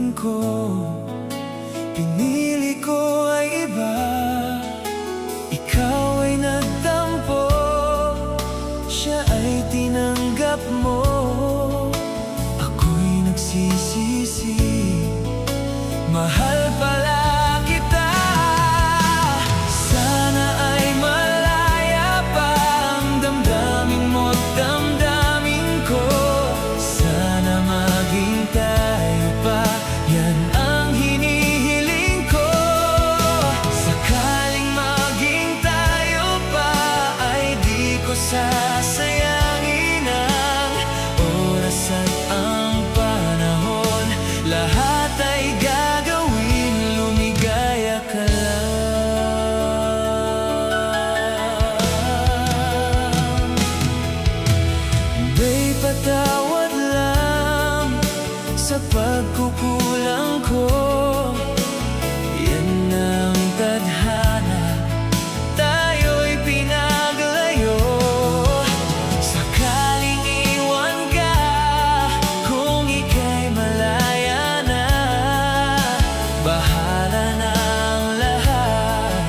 piling ko. Pinili ko ay iba, ikaw ay nagtampo, siya ay tinanggap mo. Ako'y nagsisisi, mahal pala kita. Sana ay malaya pa ang damdamin mo't damdamin ko. Sana maging tayo pa, yan ang hinihiling ko. Sakaling maging tayo pa, ay di ko sasayangin ang oras at ang panahon. Lahat ay gagawin, lumigaya ka lang. May patawad lang sa pagkukulang ko. Yan ang tadhana, tayo'y pinaglayo. Sakaling iwan ka, kung ika'y malaya na, bahala na ang lahat,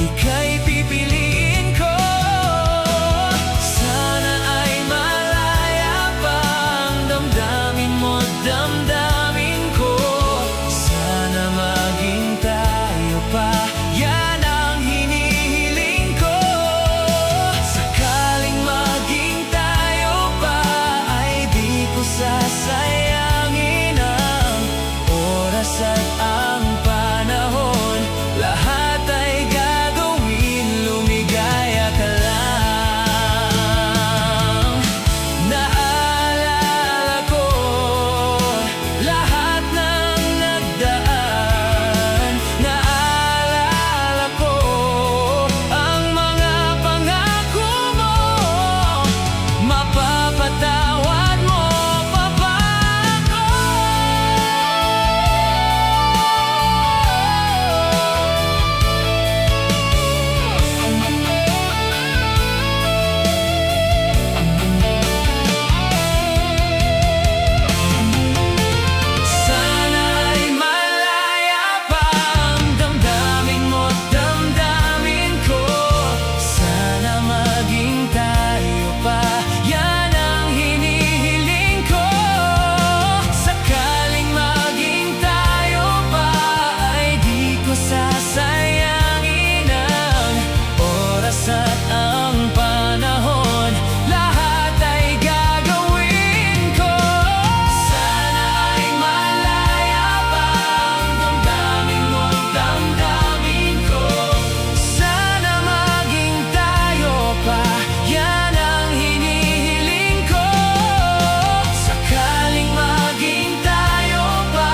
ika'y pipiliin ko. Sana ay malaya pa ang damdamin mo't damdamin ko. Sana maging tayo pa, yan ang hinihiling ko. Sakaling maging tayo pa, ay di ko sasayangin ang oras at ang panahon. Lahat ay gagawin, lumigaya ka lang. Naalala ko lahat ng nagdaan. Naalala ko ang mga pangako mo. Mapapatawad mo pa ba ako? Sana ay malaya pa ang damdamin mo't damdamin ko. Sana maging tayo pa, yan ang hinihiling ko. Sakaling maging tayo pa, ay di ko sasayangin ang oras at ang panahon. Lahat ay gagawin ko. Sana ay malaya pa ang damdamin mo't damdamin ko. Sana maging tayo pa, yan ang hinihiling ko. Sakaling maging tayo pa,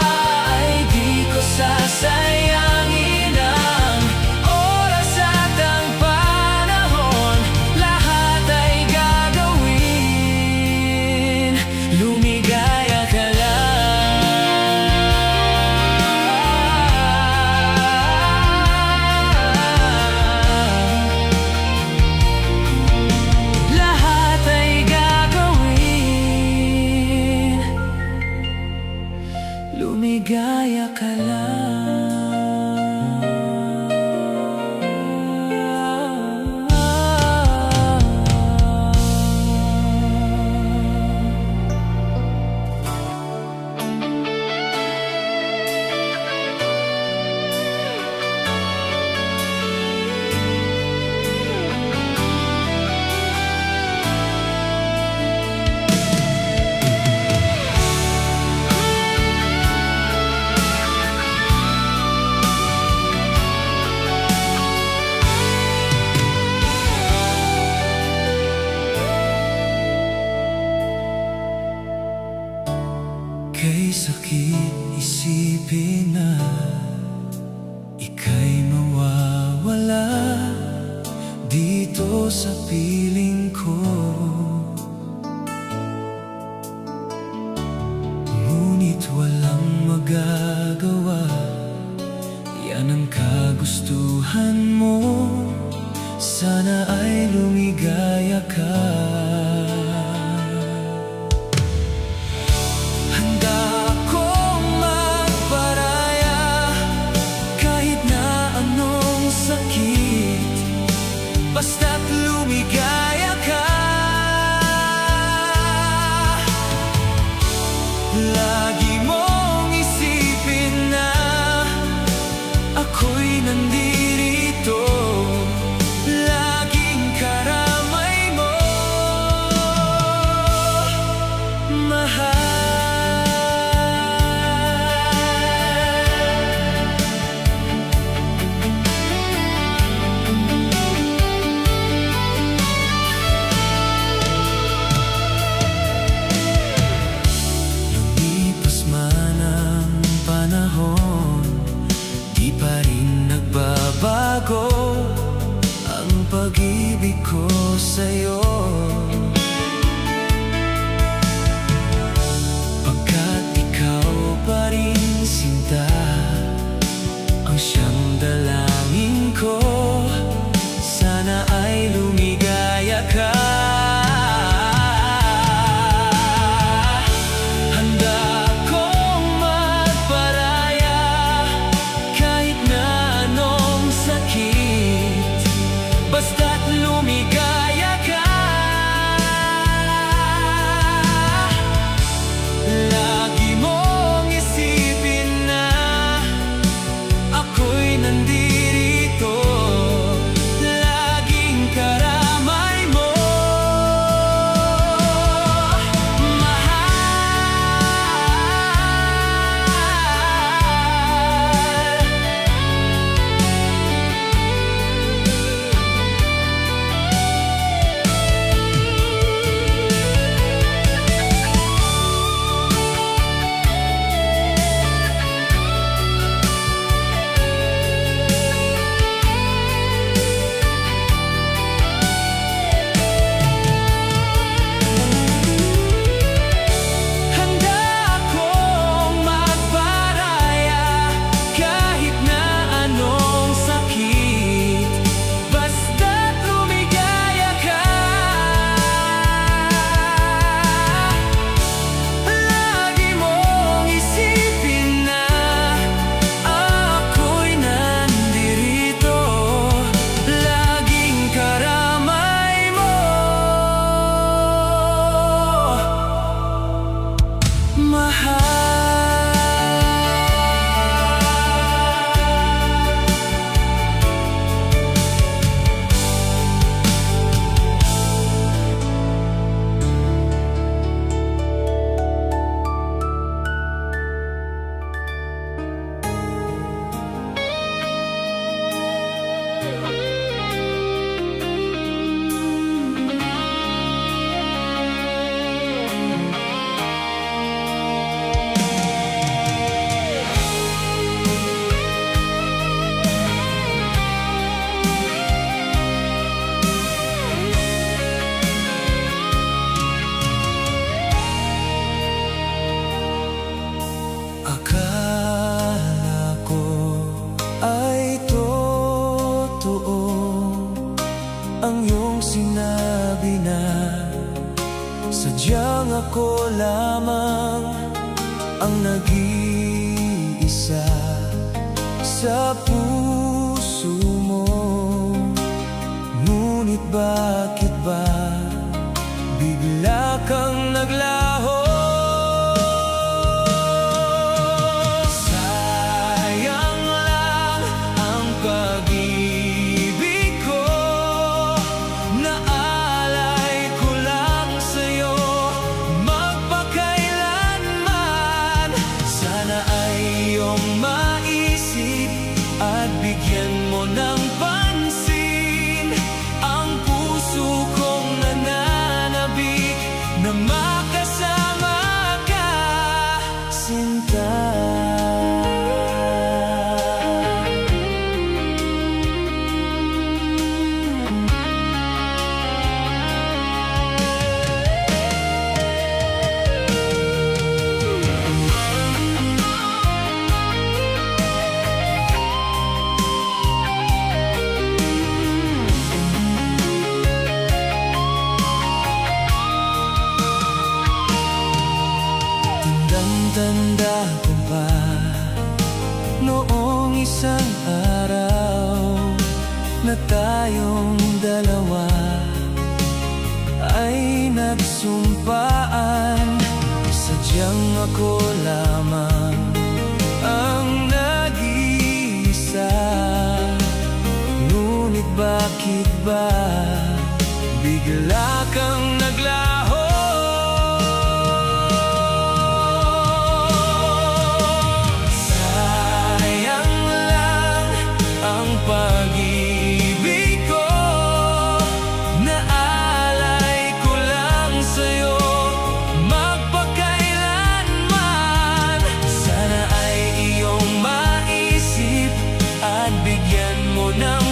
ay di ko sasayangin ang oras at ang panahon. Lahat ay gagawin, lumigaya ka lang. Lahat ay gagawin, lumigaya ka Kay sakit isipin na ika'y mawawala dito sa piling ko. Ngunit walang magagawa, yan ang kagustuhan mo. Sana ay lumigaya ka. Handa akong bago ang pag-ibig ko sa'yo. Pagkat ikaw pa rin, sinta, ang siyang dalangin ko. Sana ay lumigaya ka. Basta't lumigaya ka. Lagi mong isipin na ako'y nandirito, laging karamay mo. Akala ko ay totoo ang iyong sinabi na sadyang ako lamang ang nag-iisa sa puso mo. Ngunit bakit ba bigla kang naglaho? At bigyan mo ng pansin ang puso kong nananabik na makasama ka, sinta. Tanda ko pa noong isang araw na tayong dalawa ay nagsumpaan. Sadyang ako lamang ang nag-iisa. Ngunit bakit ba bigla kang naglaho? Pag-ibig ko, naalay ko lang sa'yo magpakailanman. Sana ay iyong maisip at bigyan mo ng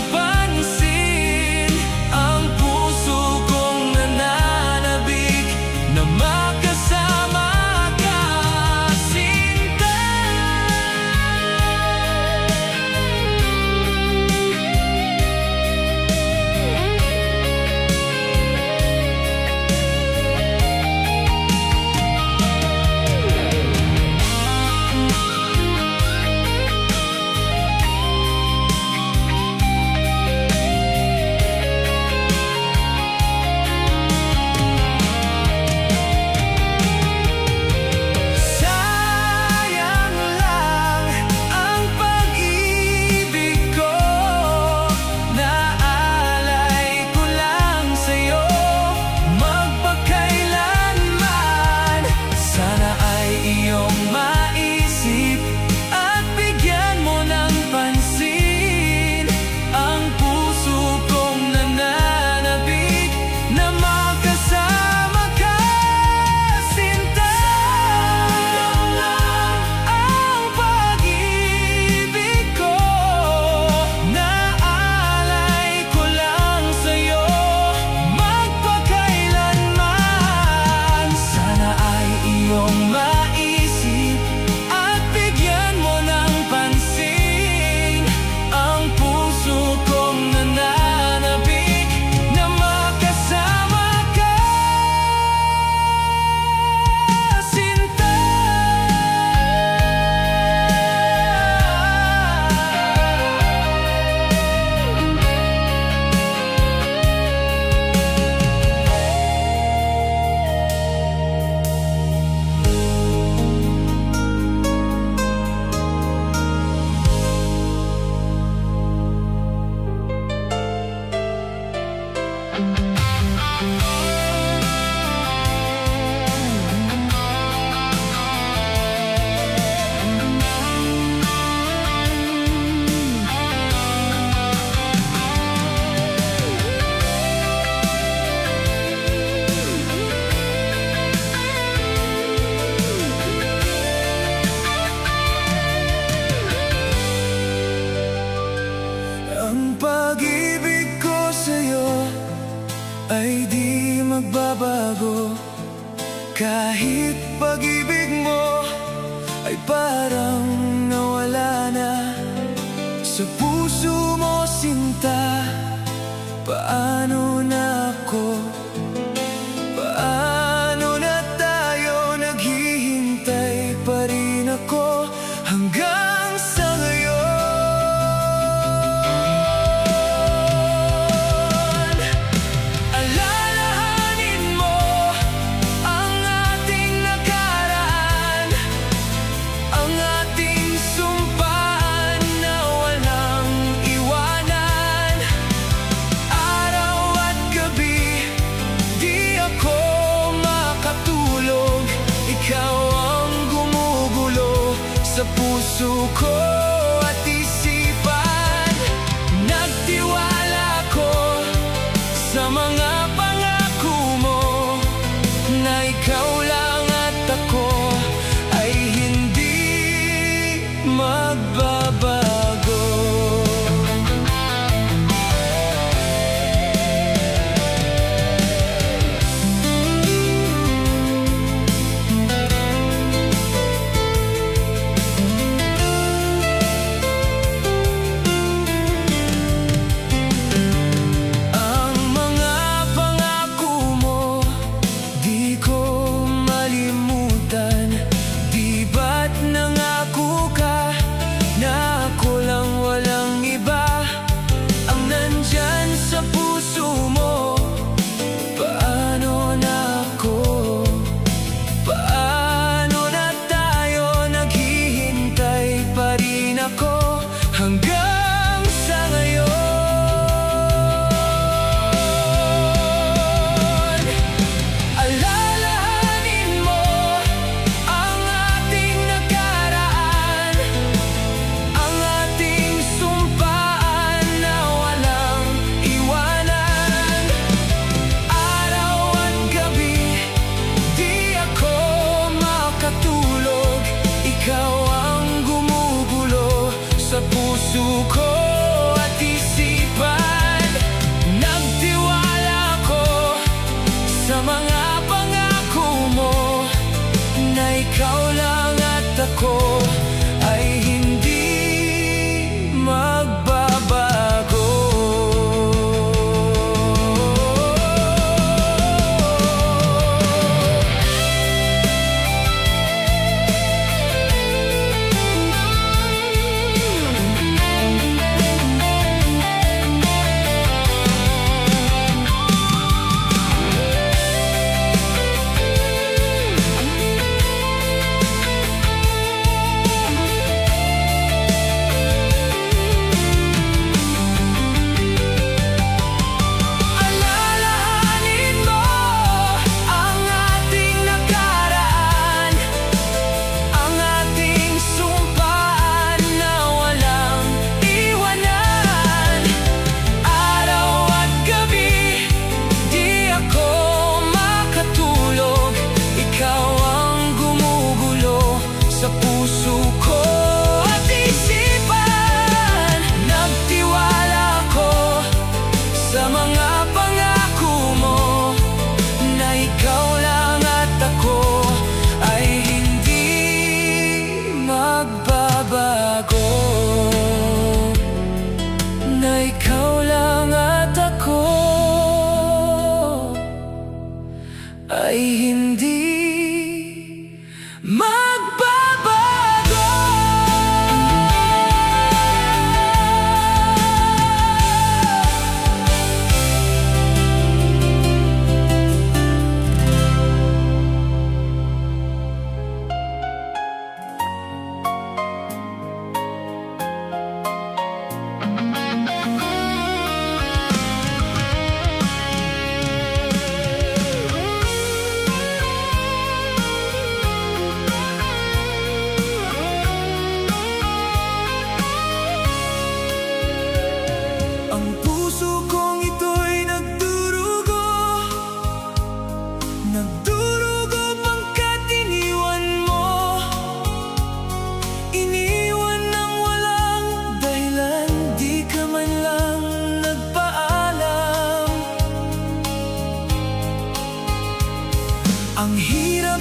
Kahit pag-ibig mo ay parang nawala na sa puso mo, sinta. Paano na ako? Paano na tayo? Naghihintay pa rin ako hanggang sa ngayon. Alalahanin mo ang ating nakaraan, ang ating sumpaan na walang iwanan. Araw at gabi, di ako makatulog. Ikaw ang gumugulo sa puso ko at isipan. Nagtiwala ko sa mga pangako mo na ikaw lang at ako ay hindi magbabago. Ang mga pangako mo di ko malimutan. Di ba't nangako ka na ako lang, walang iba ang nandyan sa puso mo? Paano na ako? Paano na tayo? Naghihintay pa rin ako hanggang sa ngayon. Alalahanin mo ang ating nakaraan, ang ating sumpaan na walang iwanan. Araw at gabi, di ako makatulog. Ikaw ang gumugulo sa puso ko at isipan. Nagtiwala ko sa mga pangako mo na ikaw lang at ako ay hindi magbabago. Alalahanin mo ang ating nakaraan, ang ating sumpaan na walang iwanan. Araw at gabi, di ako makatulog. Ikaw ang gumugulo sa puso ko at isipan. Nagtiwala ko sa mga pangako mo na ikaw lang at ako ay hindi magbabago. Na ikaw lang at ako ay hindi magbabago. Ang puso kong ito'y nagdurugo, nagdurugo pagkat iniwan mo. Iniwan ng walang dahilan, di ka man lang nagpaalam. Ang hirap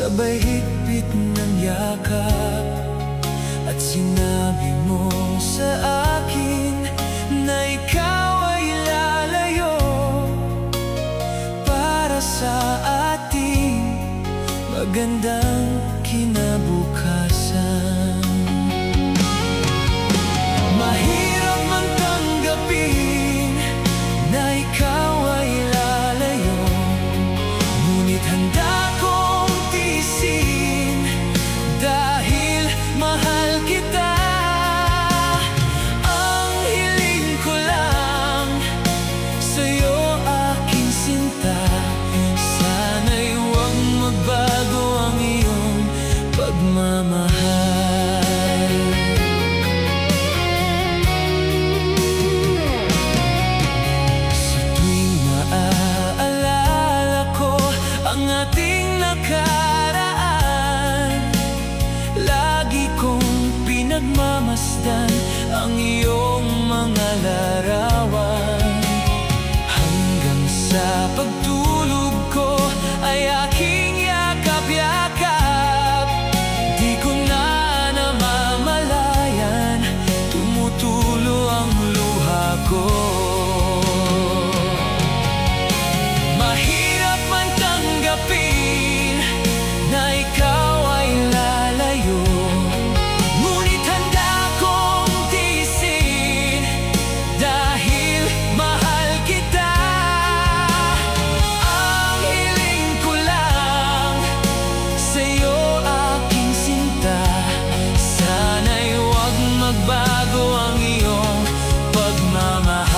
sabay higpit ng yakap. At sinabi mo sa akin na ikaw ay lalayo para sa ating magandang kinabukasan. Mahirap man tanggapin na ikaw ay lalayo, ngunit handa kong tiisin dahil mahal kita. Ang hiling ko lang sa'yo, aking sinta, sana'y huwag magbago ang iyong pagmamahal. Sa tuwing naaalala ko ang ating nakaraan, lagi kong pinagmamasdan ang iyong mga larawan. Hanggang sa pagtulog ko ay aking yakap-yakap, di ko na namamalayan, tumutulo ang luha ko. Mahirap man tanggapin na ikaw ay lalayo, ngunit handa kong tiisin dahil mahal kita. Ang hiling ko lang sa'yo, aking sinta, sana'y huwag magbago ang iyong pagmamahal.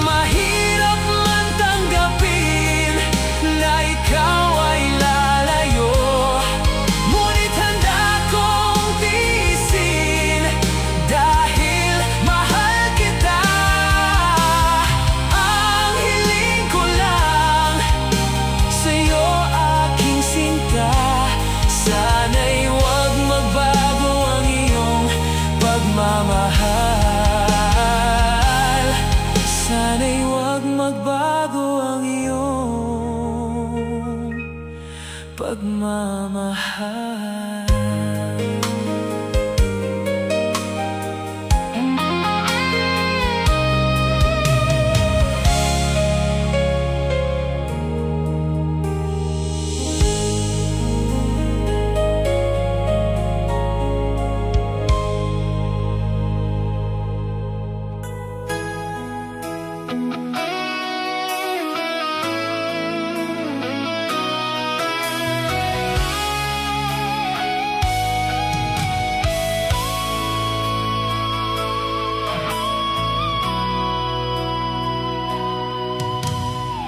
Mahirap man tanggapin na ikaw ay lalayo, ngunit handa kong tiisin dahil mahal kita. Ang hiling ko lang sa'yo, aking sinta, sana'y huwag magbago ang iyong pagmamahal. Sana'y huwag magbago ang iyong pagmamahal.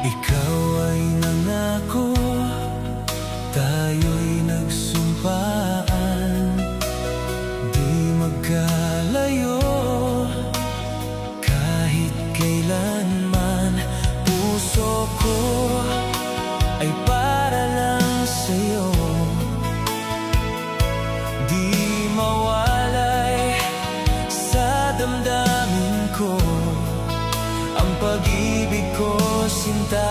Ikaw ay nangako, tayo'y nagsumpaan, di magkalayo kahit kailanman. Puso ko ay para lang sa'yo, di mawalay sa damdamin ko ang pag-ibig ko, sinta.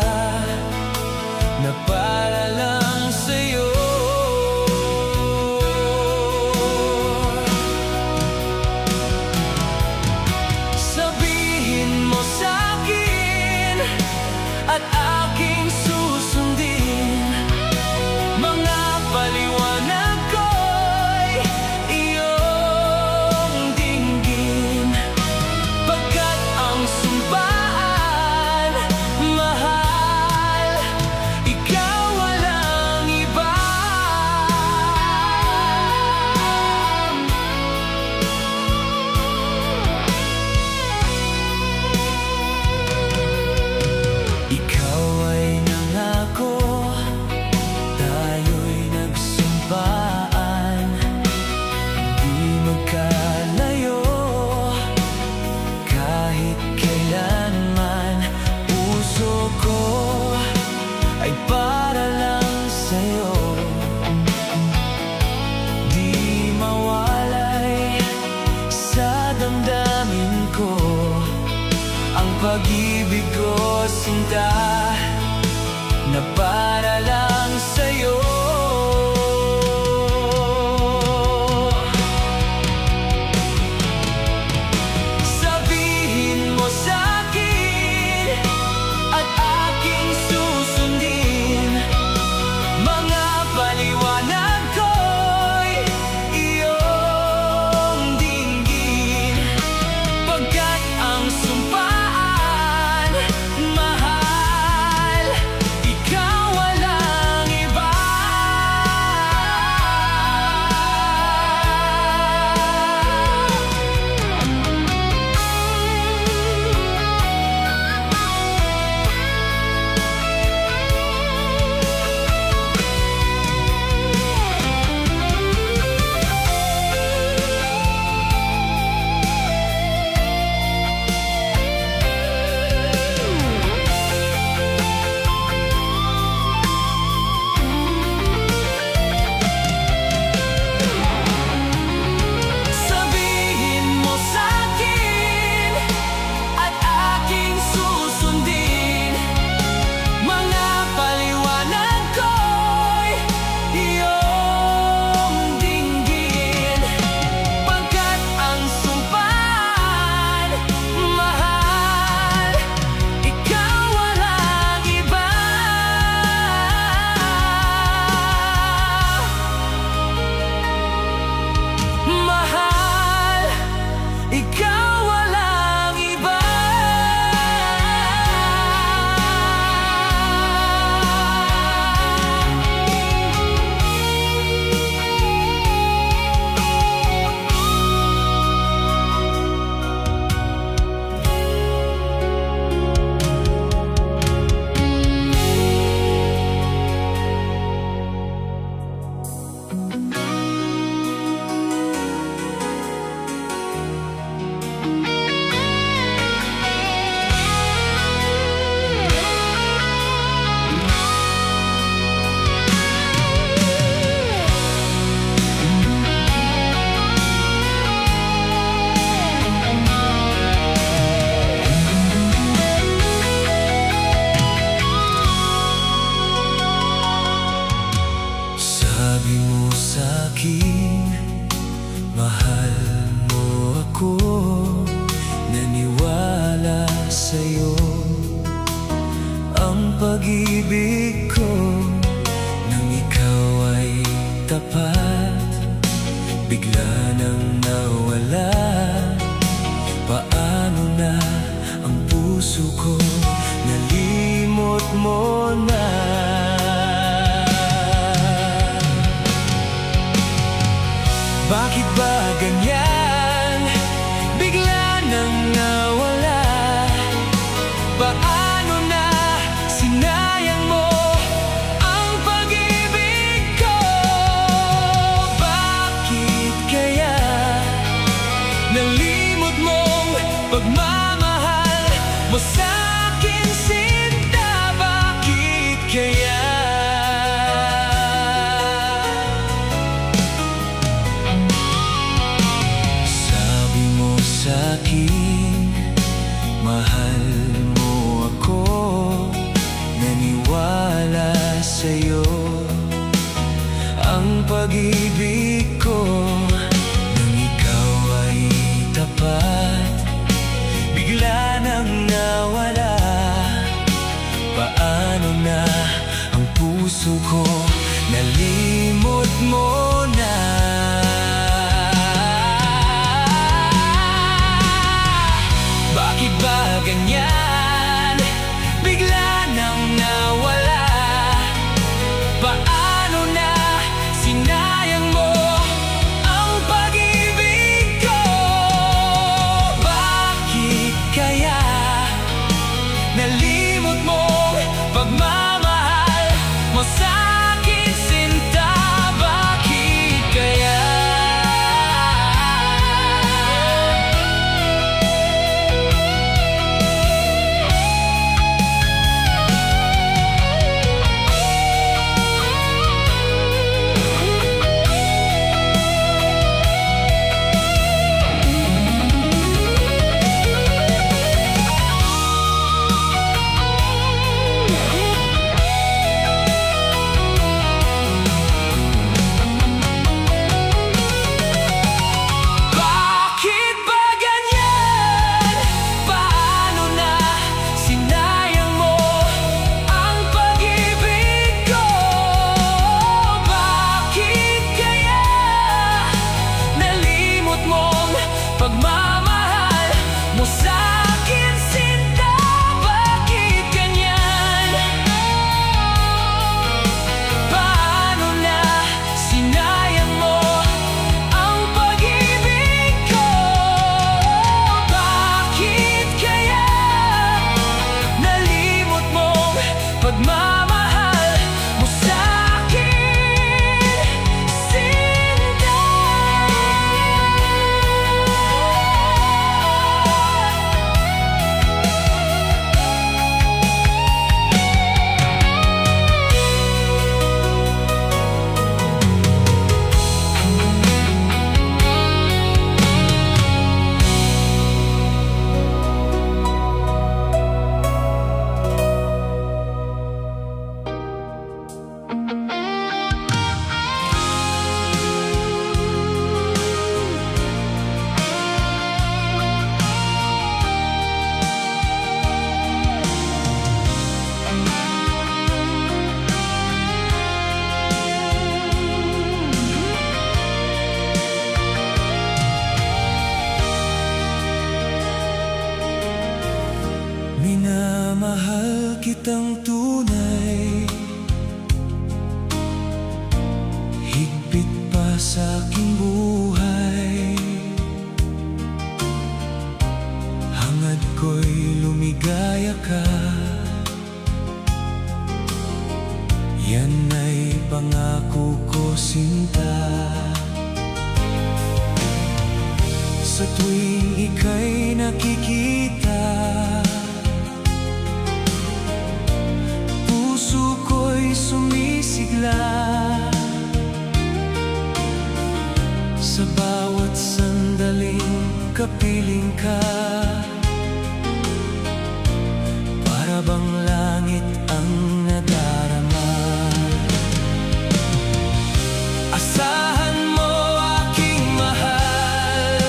sinta na para lang sa'yo. Sabihin mo sa'kin at aking susundin, mga paliwanag ko'y iyong dinggin. Pagkat ang sumpaan, mahal, ikaw walang iba. Sabihin mo sa'kin at aking susundin, mga paliwanag ko'y iyong dinggin. Pagkat ang sumpaan, mahal, ikaw walang iba. Mahal, ikaw walang iba. Sabi mo sa'kin, mahal mo ako, naniwala sa'yo ang pag-ibig ko. Nang ikaw ay tapat, bigla nang nawala. Paano na ang puso ko, nalimot mo na. Bakit ba ganyan? Bigla nang nawala. Paano na sinayang mo ang pag-ibig ko? Bakit kaya nalimot mong pagmamahal mo sa'kin, sinta? Bakit kaya? Sa'kin, mahal mo ako, naniwala sa'yo ang pag-ibig ko. Nang ikaw ay tapat, bigla nang nawala. Paano na ang puso ko, nalimot mo na. Bakit ba ganyan? Bigla nang nawala. Paano na sinayang mo ang pag-ibig ko? Bakit kaya nalimot mo pagmamahal mo sa'kin, sinta? Bakit kaya? kitang tunay, higpit pa sa aking buhay. Hangad ko'y lumigaya ka, yan ay pangako ko, sinta. Sa tuwing ika'y nakikita, puso ko'y sumisigla. Sa bawat sandaling kapiling ka, para bang langit ang nadarama. Asahan mo aking mahal,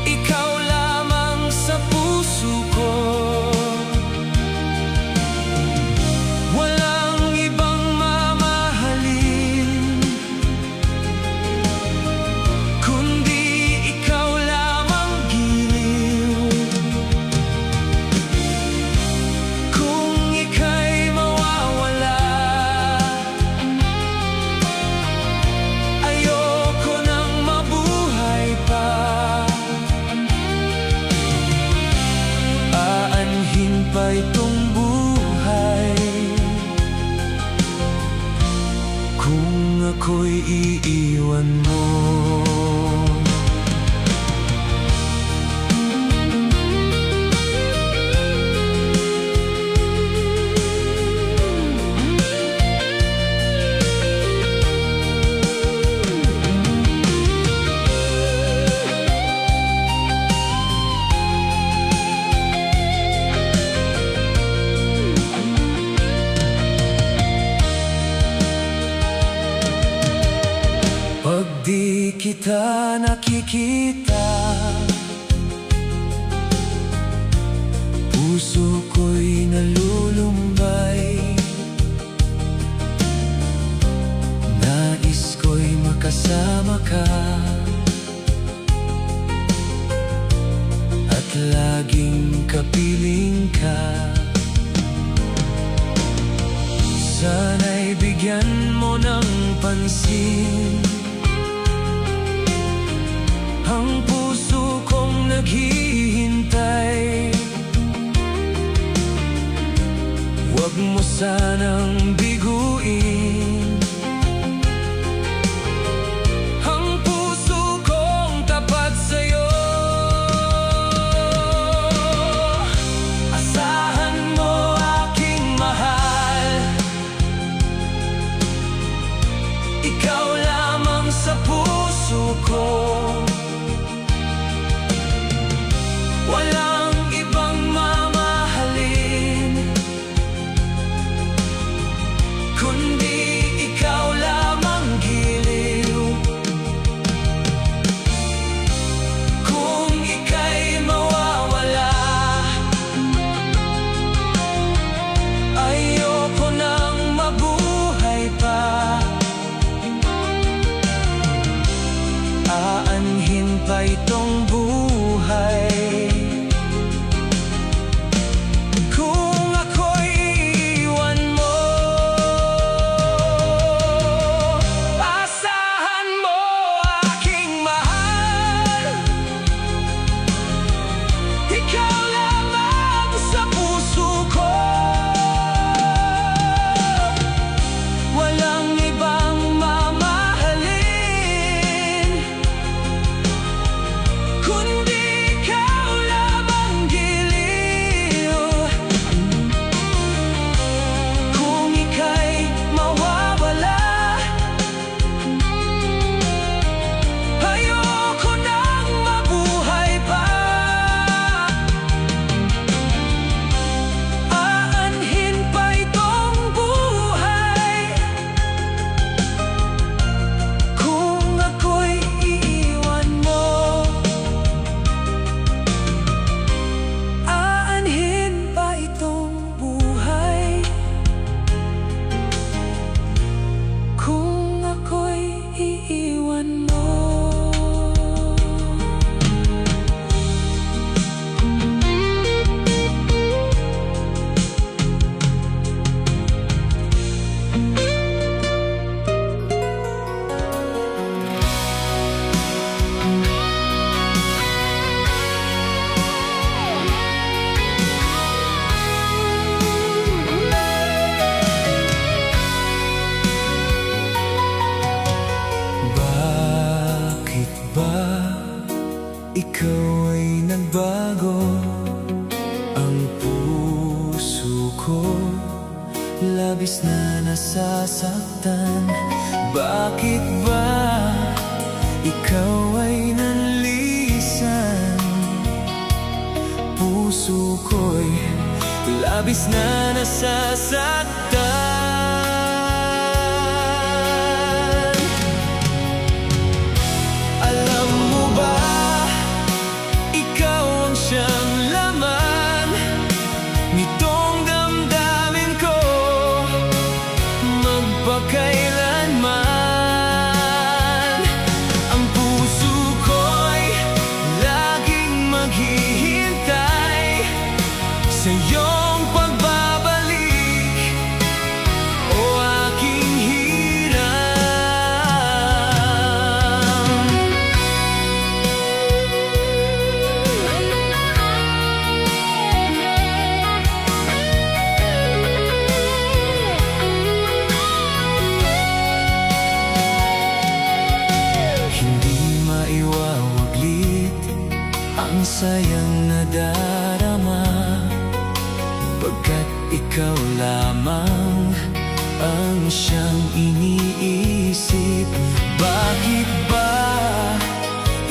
ikaw lamang sa puso ko. Walang ibang mamahalin, kundi ikaw lamang, giliw. Kung ika'y mawawala, ayoko nang mabuhay pa. Aanhin pa itong buhay kung ako'y iiwan mo. Pag di kita nakikita, puso ko'y nalulumbay. Nais ko'y makasama ka, at laging kapiling ka. Sana'y bigyan mo ng pansin ang puso kong naghihintay. Huwag mo sanang biguin ang puso kong tapat sa'yo. Asahan mo aking mahal, ikaw lamang sa puso ko. Walang ibang mamahalin, kundi labis na nasasaktan. Bakit ba ikaw ay nanlisan? Puso ko'y labis na nasasaktan. Alam mo ba, ikaw ang siyang laman nitong damdamin ko magpakailanman. Ang puso ko'y laging maghihintay sa iyong pagbabalik, o aking hirang. Hindi maiwawaglit ang sayang nadarama, pagkat ikaw lamang ang siyang iniisip. Bakit ba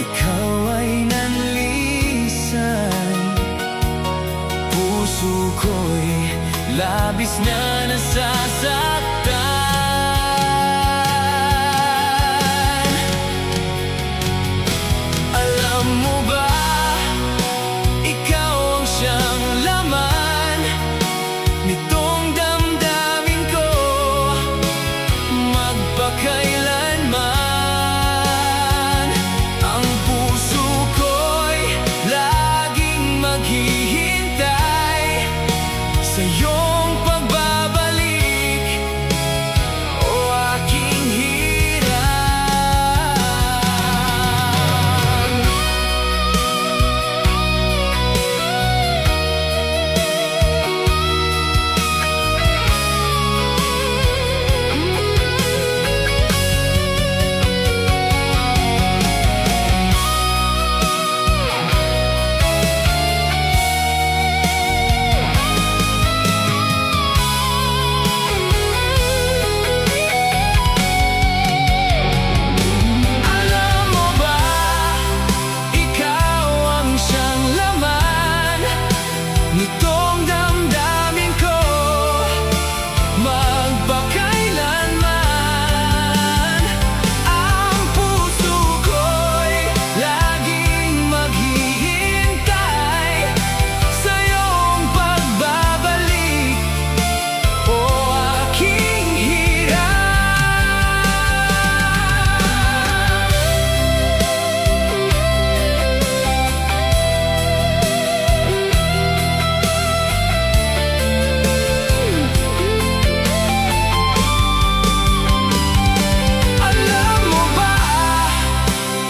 ikaw ay nanlisan? Puso ko'y labis na nasasaktan. Alam mo ba, ikaw ang siyang laman nitong damdamin ko magpakailanman. Ang puso ko'y laging maghihintay sa iyong pagbabalik, o aking hirang. Alam mo ba, ikaw ang siyang laman nitong damdamin ko magpakailanman. Ang puso ko'y laging maghihintay sa iyong pagbabalik, o aking hirang. Alam mo ba,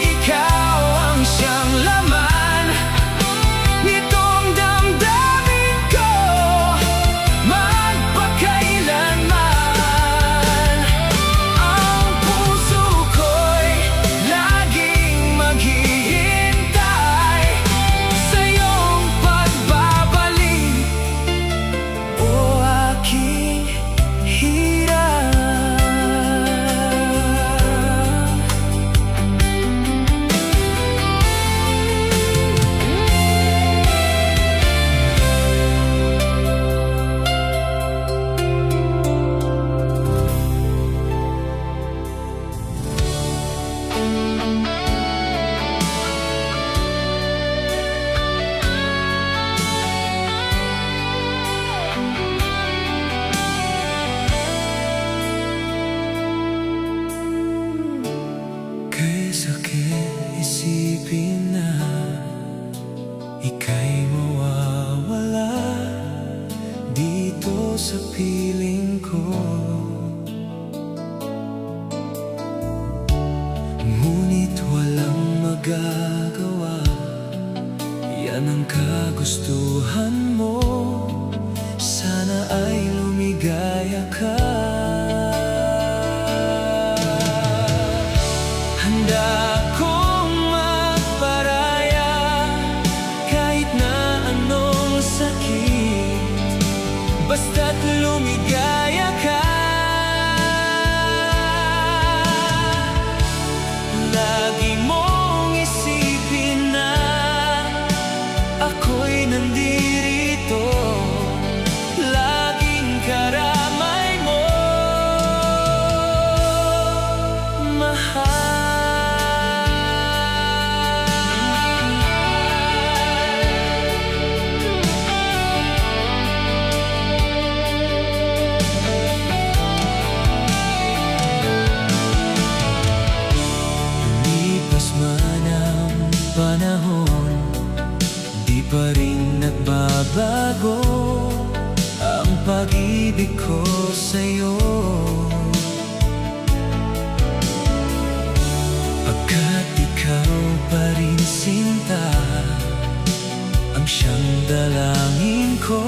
ikaw ang siyang laman nitong damdamin ko magpakailanman. Ang puso ko'y laging maghihintay sa iyong pagbabalik, o aking hirang. Kay sakit isipin na ika'y mawawala dito sa piling ko. Ngunit walang magagawa, yan ang kagustuhan mo. Sana ay lumigaya ka. Handa akong magparaya kahit na anong sakit, basta't lumigaya pag-ibig ko sa'yo. Pagkat ikaw pa rin sinta, ang siyang dalangin ko.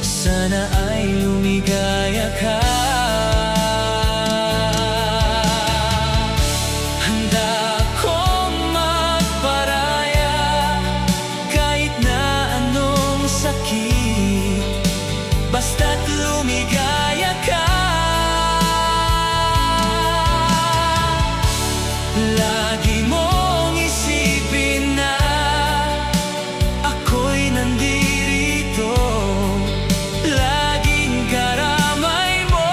Sana ay lumigaya ka. Handa akong magparaya kahit na anong sakit, basta't lumigaya ka. Lagi mong isipin na ako'y nandirito, laging karamay mo,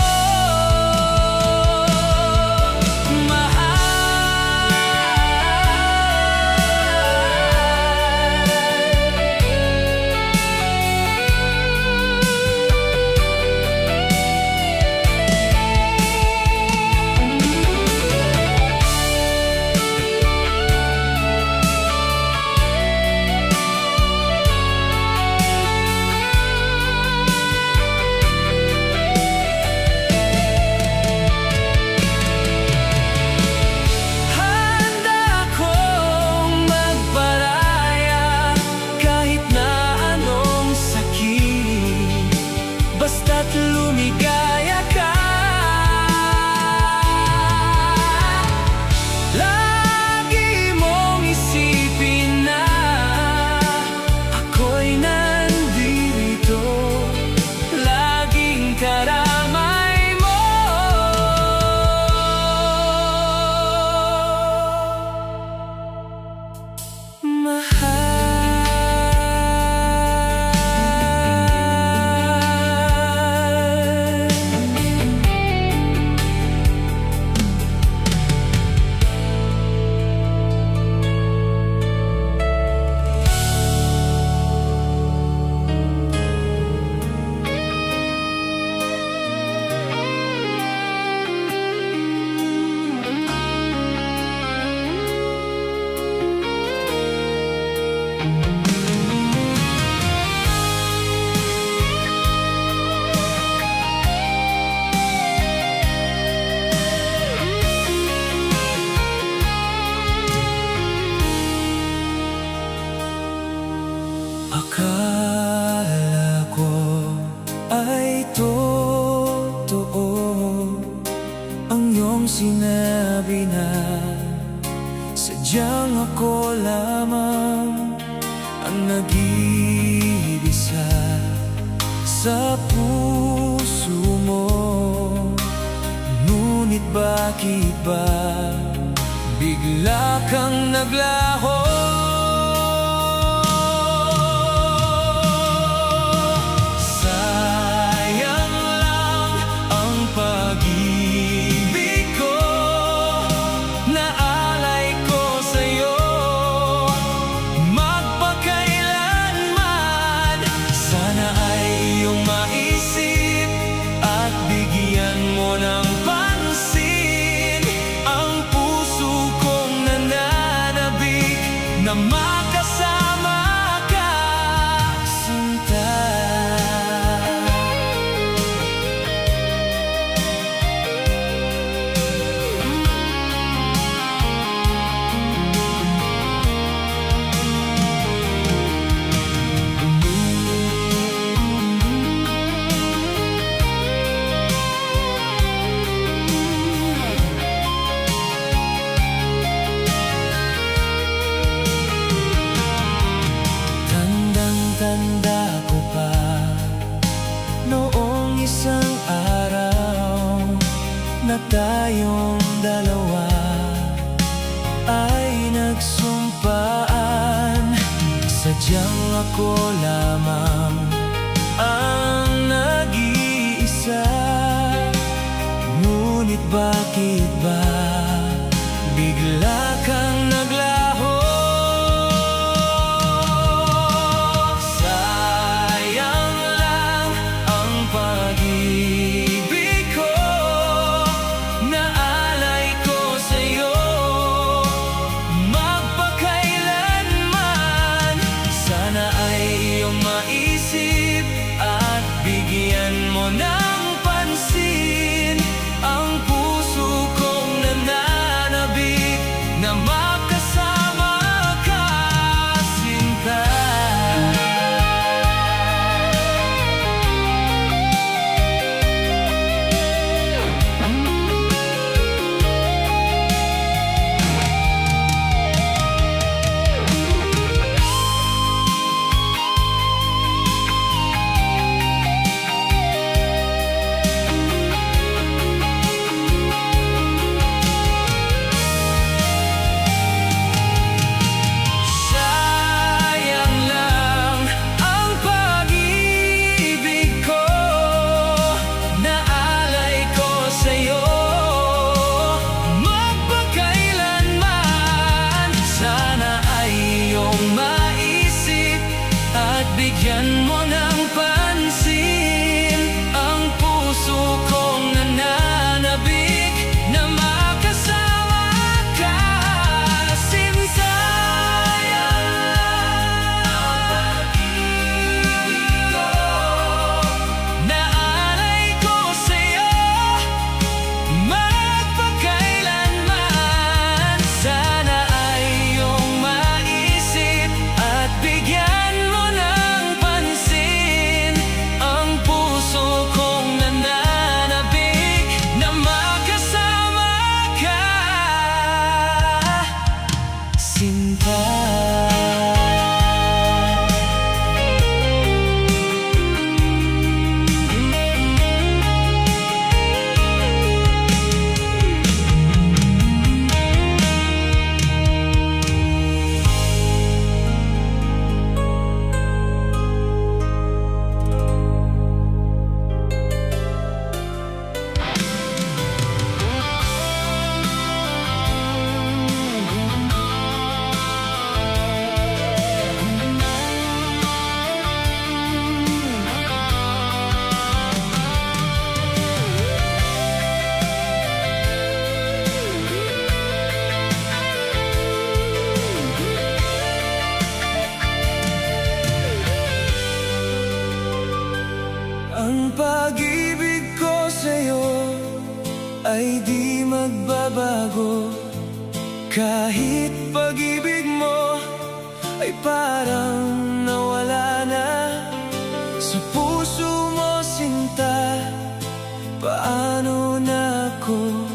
lumigaya ka. Lagi mong isipin na ako'y nandirito, laging karamay mo, mahal. Akala ko ay totoo ang iyong sinabi na sadyang ako lamang ang nag-iisa sa puso mo. Ngunit bakit ba bigla kang naglaho? mo ng pansin ang puso kong nananabik na makasama ka, sinta. Bigyan mo ng pansin ang puso kong nananabik na makasama ka, sinta. Ang pag-ibig ko naalay ko sa'yo magpakailanman. Sana ay iyong maisip at bigyan ang pag-ibig ko sa'yo ay di magbabago. Kahit pag-ibig mo ay parang nawala na sa puso mo, sinta. Paano na ako?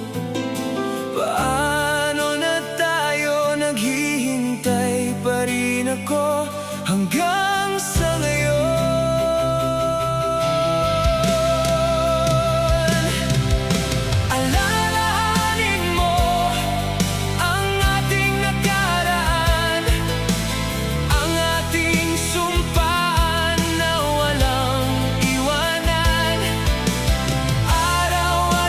Paano na tayo? Naghihintay pa rin ako hanggang sa ngayon. Araw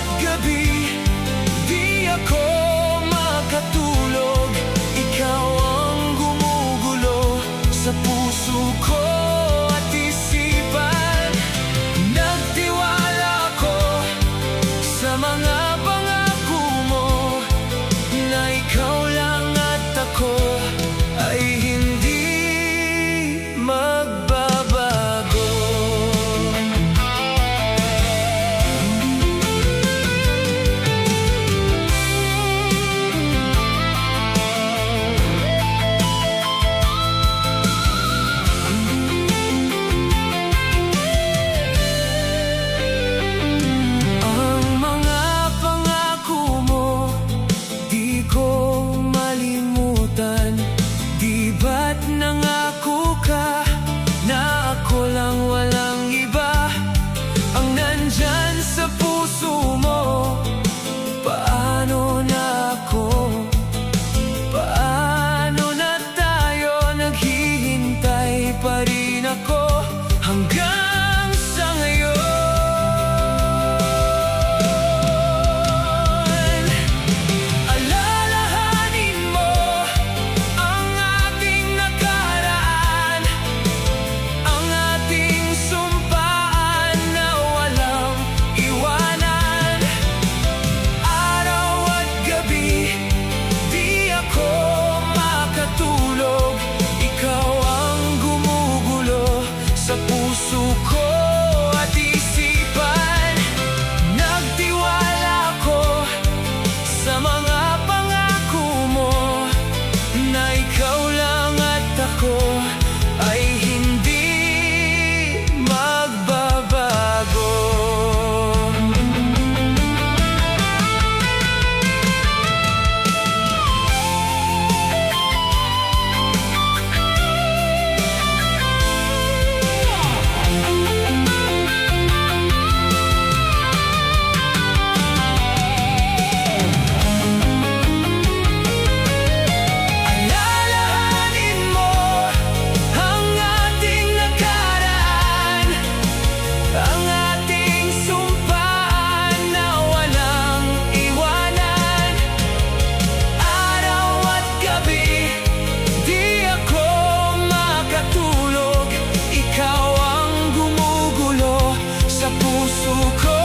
puso ko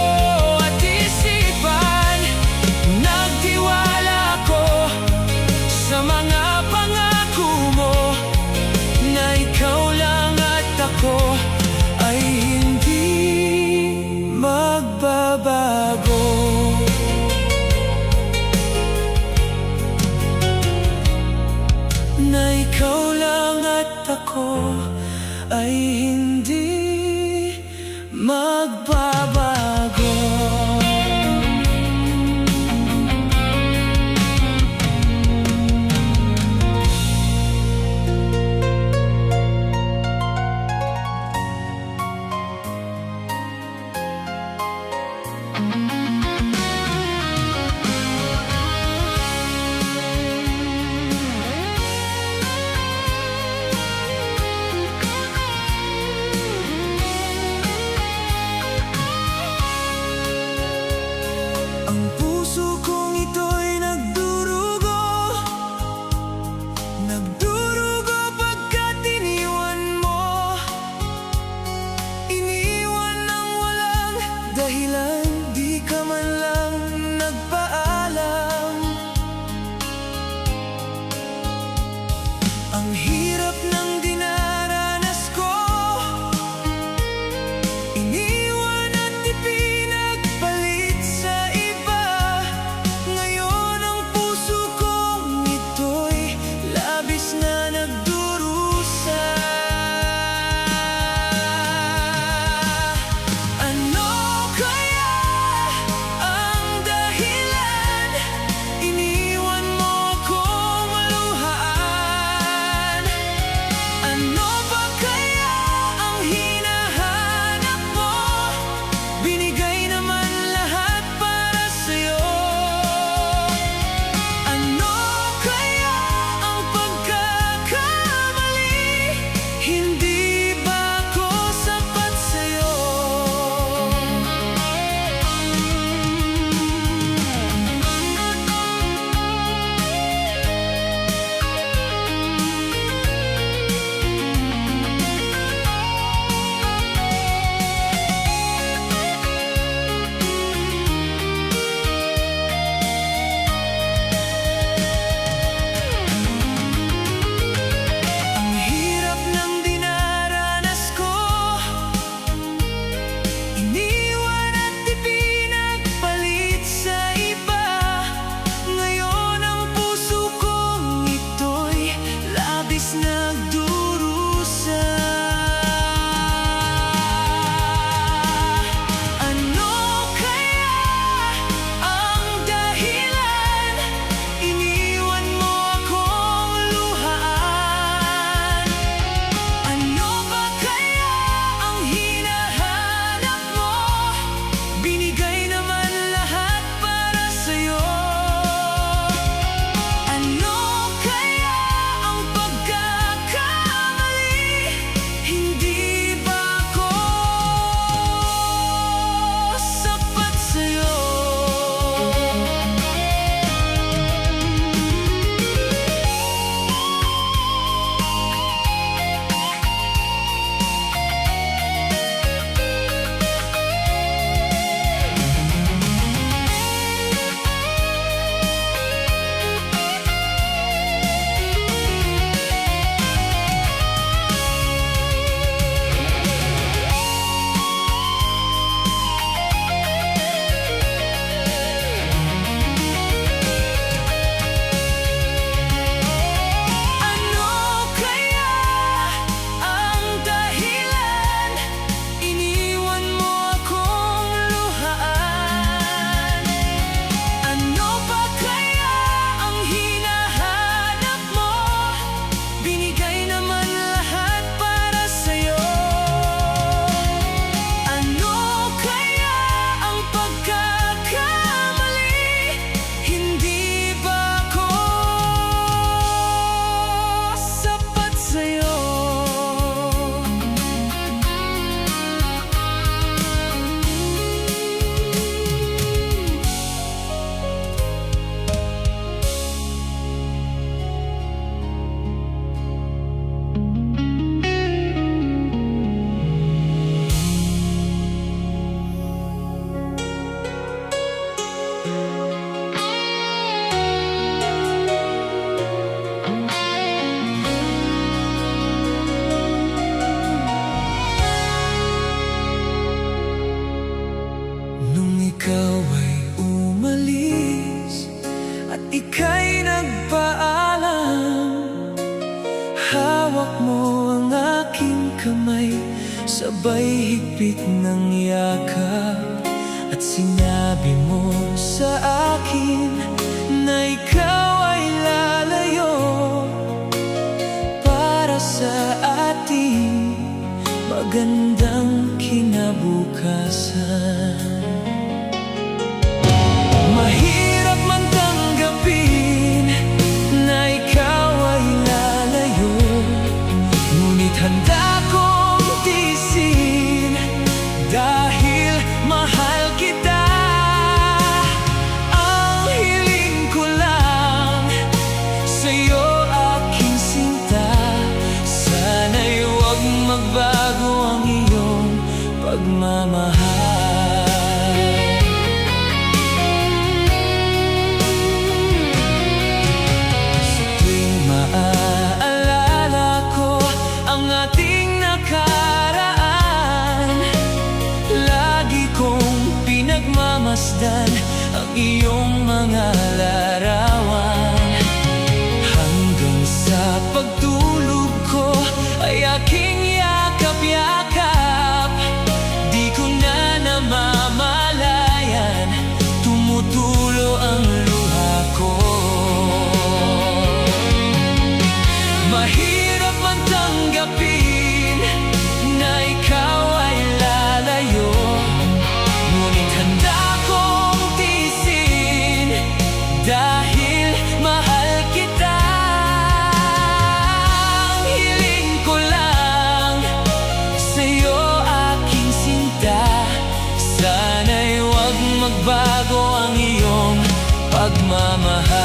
at isipan. Nagtiwala ako sa mga pangako mo, na ikaw lang at ako ay hindi magbabago. Na ikaw lang at ako ay hindi magbabago. ikaw ay umalis at ika'y nagpaalam, hawak mo ang aking kamay, sabay higpit ng yakap, at sinabi mo sa akin na ikaw ay lalayo para sa ating magandang kinabukasan. Mahirap man tanggapin na ikaw ay lalayo, ngunit handa kong tiisin dahil mahal kita. Ang hiling ko lang sa'yo, aking sinta, sana'y huwag magbago ang iyong pagmamahal. Sa tuwing maaalala ko ang ating nakaraan, lagi kong pinagmamasdan ang iyong mga larawan. Hanggang sa pagtulog ko ay aking yakap-yakap, di ko na namamalayan, tumutulo ang luha ko. Mahirap man tanggapin na ikaw ay lalayo, ngunit handa kong tiisin dahil mahal kita. Ang hiling ko lang sa'yo, aking sinta, sana'y huwag magbago ang iyong pagmamahal.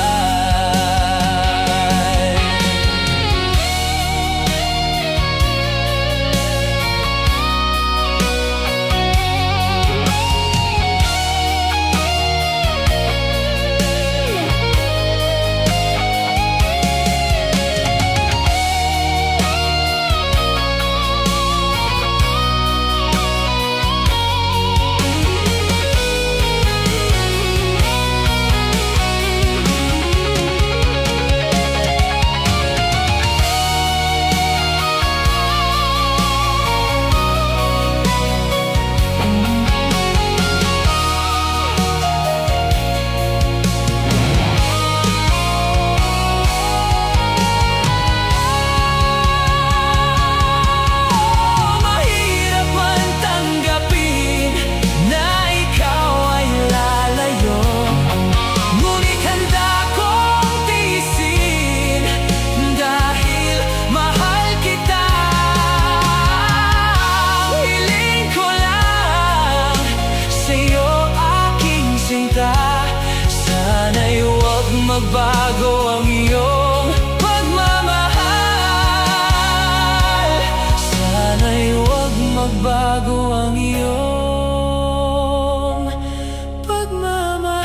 Sana'y huwag magbago ang iyong pagmamahal. Sana'y huwag magbago ang iyong pagmamahal.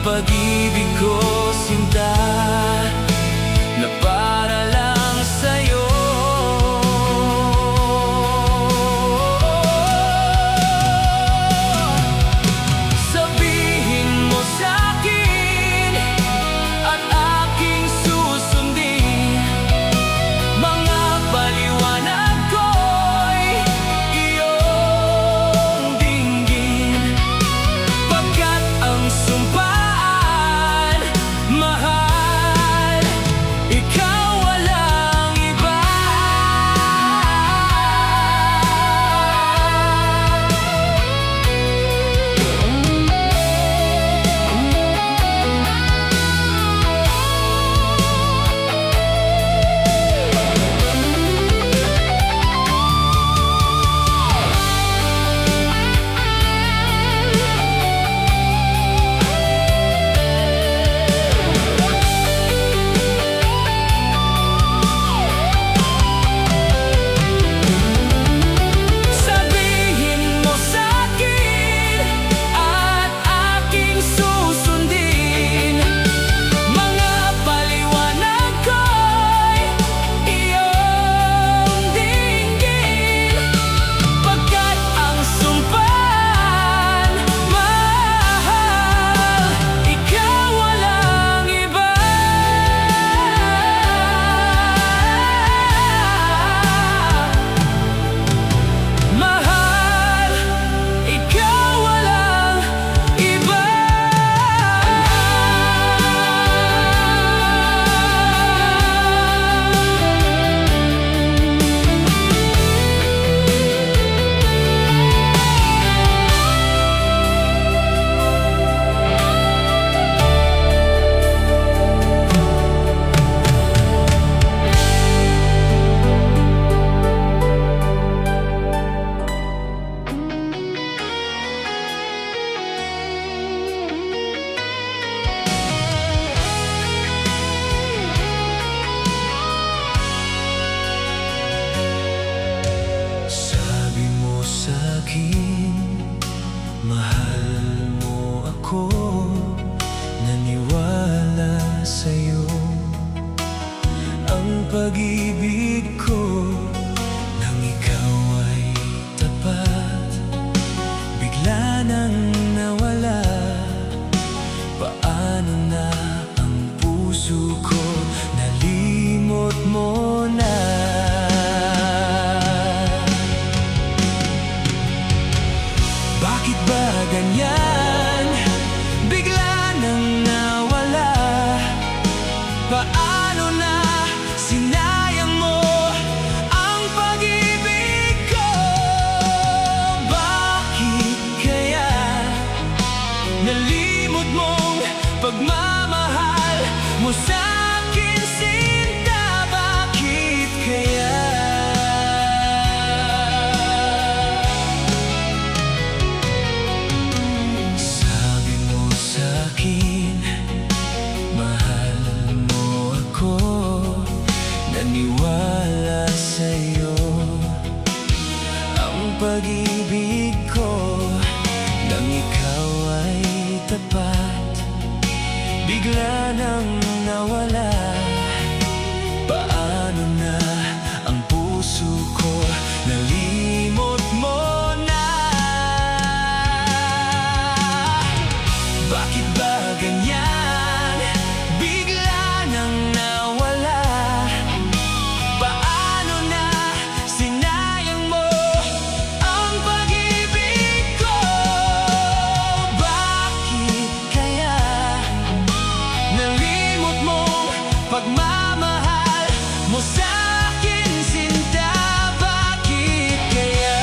pag-ibig ko, sinta, na para lang sa'yo. Sabihin mo sa'kin at aking susundin, mga paliwanag ko'y iyong dinggin, pagkat ang sumpaan, mahal, ikaw walang iba. Sabihin mo sa'kin at aking susundin, mga paliwanag ko'y iyong dinggin, pagkat ang sumpaan, mahal, ikaw walang iba. Mahal, ikaw walang iba. Sabi mo sa'kin, mahal mo ako, naniwala sa'yo. Ang pag-ibig ko, nang ikaw ay tapat, bigla nang nawala. Paano na ang puso ko, nalimot mo na. Bakit ba ganyan? Bigla nang nawala. Paano na sinayang mo ang pag-ibig ko? Bakit kaya nalimot mong pagmamahal mo sa'kin, sinta? Bakit kaya? Sabi mo sa'kin, mahal mo ako, naniwala sa'yo. Ang pag-ibig ko, nang ikaw ay tapat, bigla nang nawala. Paano na ang puso ko, nalimot mo na. Bakit ba ganyan? Bigla nang nawala. Paano na sinayang mo ang pag-ibig ko? Bakit kaya nalimot mo pagmamahal mo sa'kin, sinta? Bakit kaya?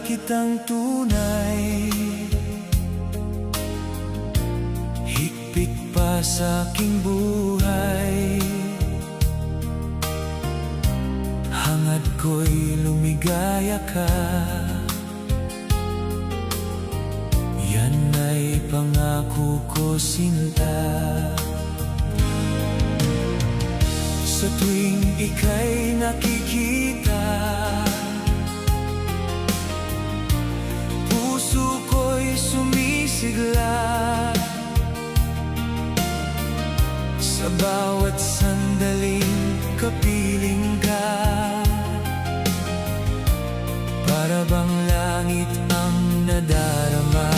kitang tunay, higpit pa sa aking buhay. Hangad ko'y lumigaya ka, yan ay pangako ko, sinta. Sa tuwing ika'y nakikita, puso ko'y sumisigla. Sa bawat sandaling kapiling ka, para bang langit ang nadarama.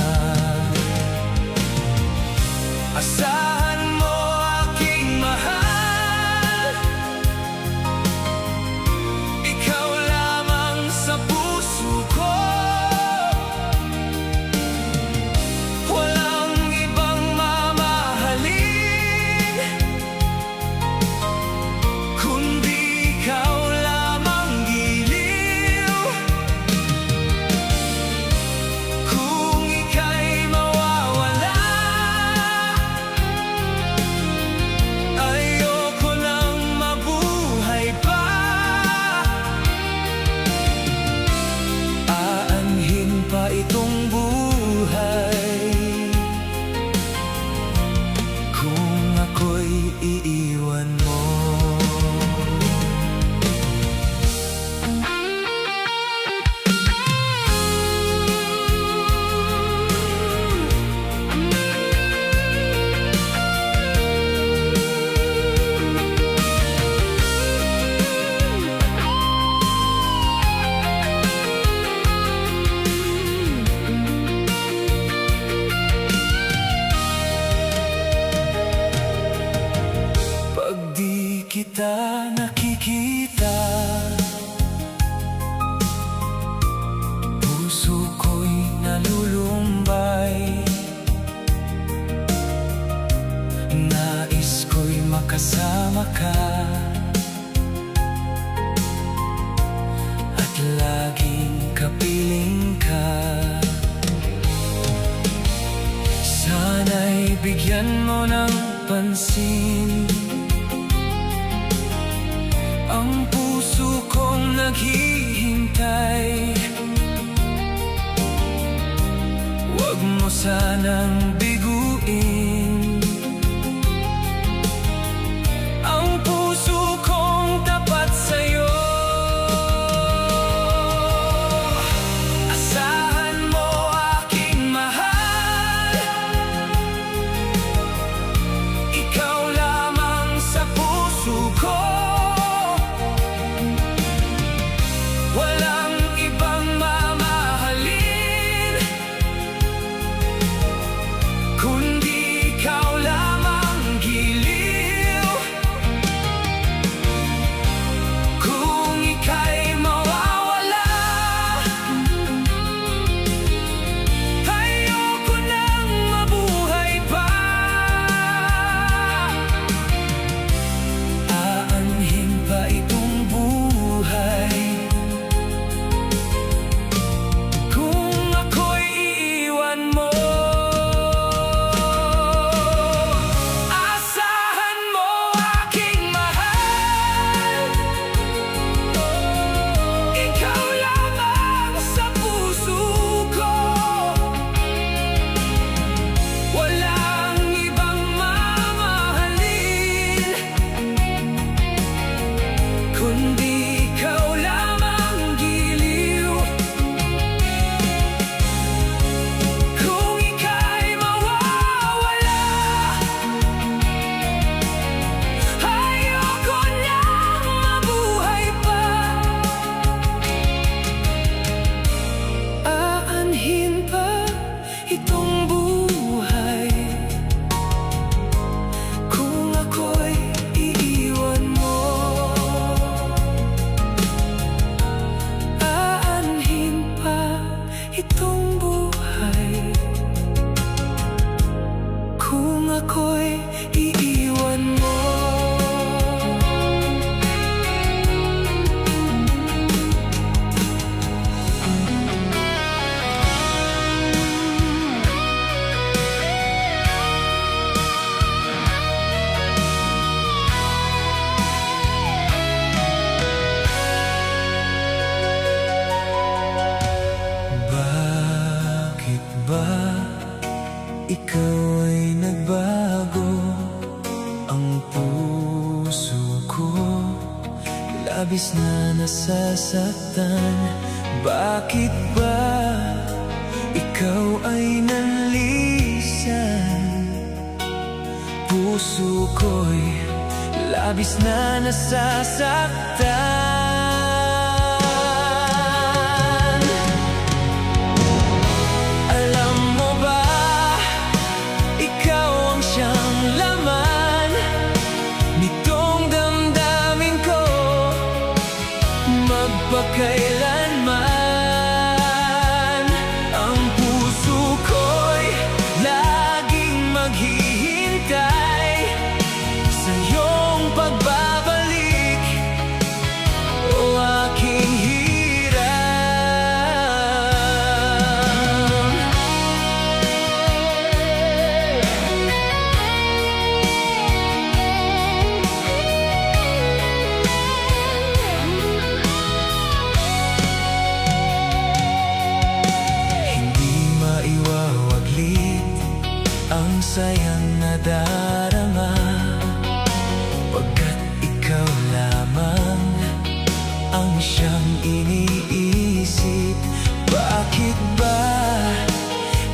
Asahan mo aking mahal, ikaw lamang sa puso ko. Walang ibang mamahalin, kundi ikaw lamang, giliw. Kung ika'y mawawala, ayoko nang mabuhay pa. Aanhin pa itong buhay, kung ako'y iiwan mo. Pag di kita nakikita, puso ko'y nalulumbay. Nais ko'y makasama ka, at laging kapiling ka. Sana'y bigyan mo ng pansin ang puso kong naghihintay. Huwag mo sanang biguin ang puso kong tapat sa'yo. Asahan mo aking mahal, ikaw lamang sa puso ko. Walang ibang mamahalin, kundi ikaw lamang, giliw. Kung ika'y mawawala, ayoko nang mabuhay pa. Aanhin pa itong buhay, kung ako'y iiwan mo. Asahan mo aking mahal, ikaw lamang sa puso ko. Walang ibang mamahalin, kundi ikaw lamang, giliw. Kung ika'y mawawala, ayoko nang mabuhay pa. Aanhin pa itong buhay, kung ako'y iiwan mo. Aanhin pa itong buhay, kung ako'y iiwan mo. ikaw ay nagbago. Ang puso ko labis na nasasaktan. Bakit ba ikaw ay nanlisan? Puso ko'y labis na nasasaktan. Alam mo ba, ikaw ang siyang laman nitong damdamin ko, magpakailanman. Ang puso ko'y laging maghihintay sa iyong pagbabalik, o aking hirap. Hindi maiwawaglit ang sayang nadarama, pagkat ikaw lamang ang siyang iniisip. Bakit ba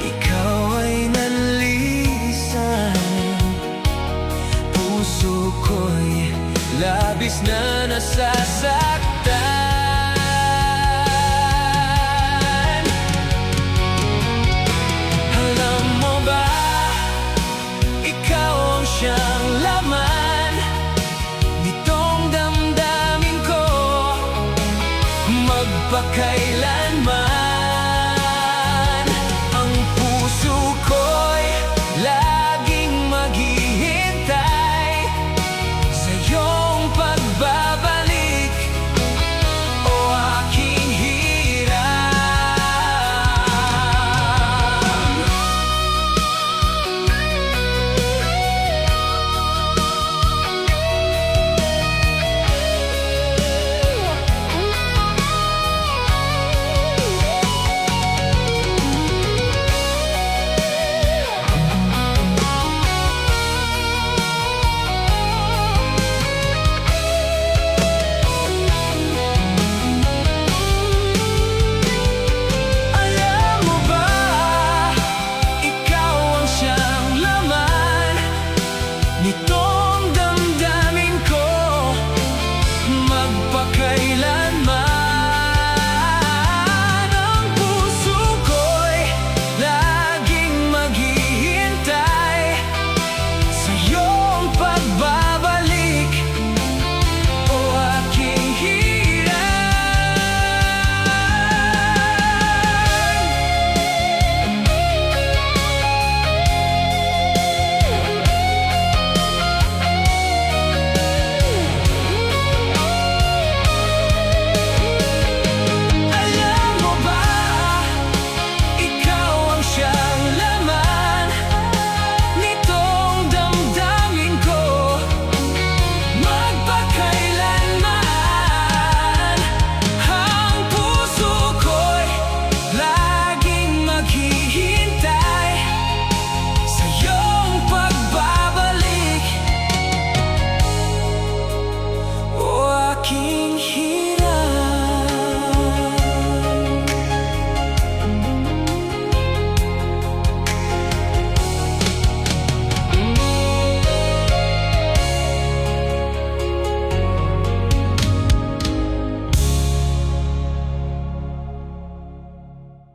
ikaw ay nanlisan? Puso ko'y labis na nasasaktan. Alam mo ba, ikaw ang siyang laman nitong damdamin ko, magpakailanman.